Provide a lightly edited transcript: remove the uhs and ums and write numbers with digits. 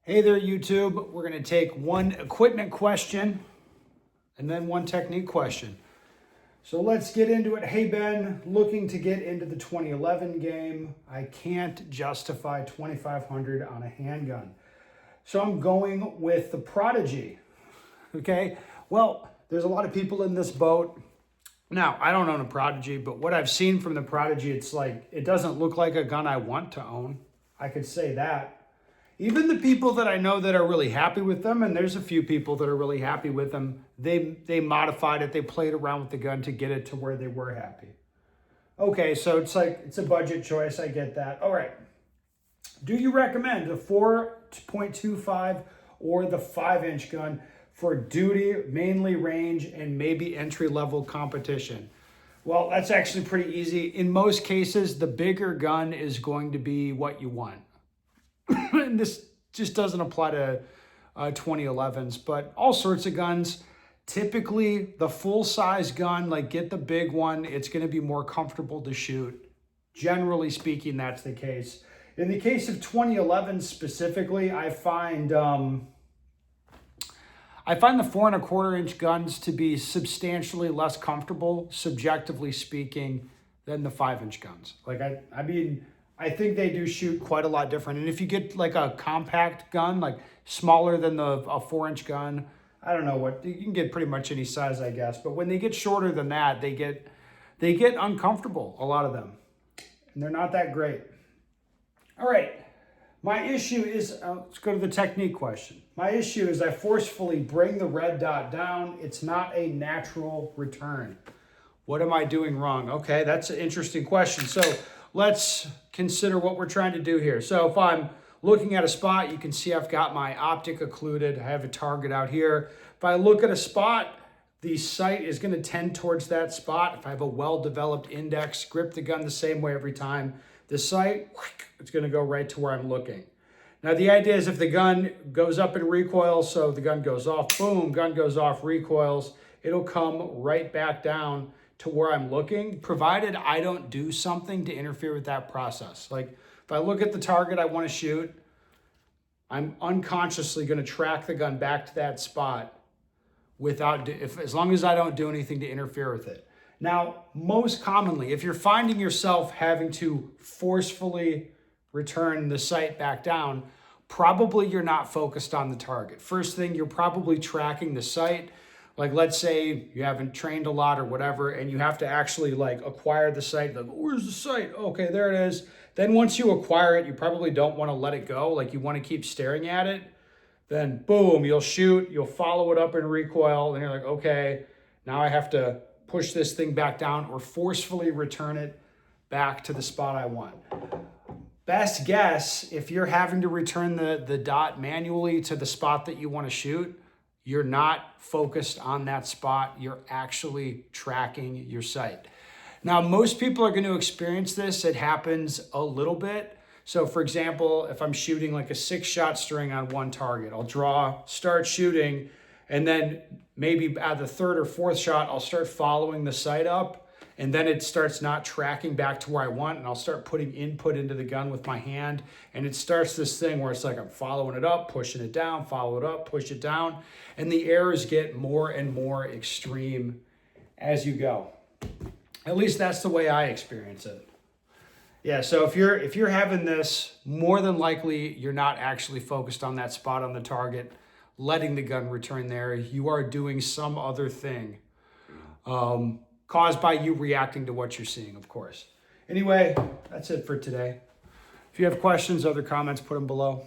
Hey there, YouTube. We're going to take one equipment question and then one technique question. So let's get into it. Hey, Ben, looking to get into the 2011 game. I can't justify 2,500 on a handgun. So I'm going with the Prodigy. Okay. Well, there's a lot of people in this boat. Now, I don't own a Prodigy, but what I've seen from the Prodigy, it's like, it doesn't look like a gun I want to own. I could say that. Even the people that I know that are really happy with them, and there's a few people that are really happy with them, they modified it, they played around with the gun to get it to where they were happy. Okay, so it's like, it's a budget choice, I get that. All right, do you recommend the 4.25 or the 5-inch gun for duty, mainly range, and maybe entry-level competition? Well, that's actually pretty easy. In most cases, the bigger gun is going to be what you want. And this just doesn't apply to 2011s, but all sorts of guns. Typically, the full-size gun, like get the big one, it's going to be more comfortable to shoot. Generally speaking, that's the case. In the case of 2011 specifically, I find the 4.25-inch guns to be substantially less comfortable, subjectively speaking, than the 5-inch guns. Like I think they do shoot quite a lot different. And if you get like a compact gun, like smaller than a 4-inch gun, I don't know what, you can get pretty much any size, I guess. But when they get shorter than that, they get uncomfortable, a lot of them. And they're not that great. All right, my issue is, let's go to the technique question. My issue is I forcefully bring the red dot down. It's not a natural return. What am I doing wrong? Okay, that's an interesting question. So let's consider what we're trying to do here. So if I'm looking at a spot, you can see I've got my optic occluded. I have a target out here. If I look at a spot, the sight is going to tend towards that spot. If I have a well-developed index, grip the gun the same way every time, the sight, it's going to go right to where I'm looking. Now the idea is if the gun goes up and recoils, so the gun goes off, boom, gun goes off, recoils, it'll come right back down to where I'm looking, provided I don't do something to interfere with that process. Like if I look at the target I want to shoot, I'm unconsciously going to track the gun back to that spot as long as I don't do anything to interfere with it. Now, most commonly, if you're finding yourself having to forcefully return the sight back down, probably you're not focused on the target. First thing, you're probably tracking the sight. Like let's say you haven't trained a lot or whatever, and you have to actually like acquire the sight. Like, where's the sight? Okay, there it is. Then once you acquire it, you probably don't want to let it go. Like you want to keep staring at it. Then boom, you'll shoot, you'll follow it up in recoil, and you're like, okay, now I have to push this thing back down or forcefully return it back to the spot I want. Best guess, if you're having to return the dot manually to the spot that you want to shoot, you're not focused on that spot. You're actually tracking your sight. Now, most people are going to experience this. It happens a little bit. So for example, if I'm shooting like a 6-shot string on one target, I'll draw, start shooting, and then maybe at the 3rd or 4th shot, I'll start following the sight up, and then it starts not tracking back to where I want, and I'll start putting input into the gun with my hand, and it starts this thing where it's like I'm following it up, pushing it down, follow it up, push it down, and the errors get more and more extreme as you go. At least that's the way I experience it. Yeah, so if you're having this, more than likely you're not actually focused on that spot on the target, letting the gun return there. You are doing some other thing. Caused by you reacting to what you're seeing, of course. Anyway, that's it for today. If you have questions, other comments, put them below.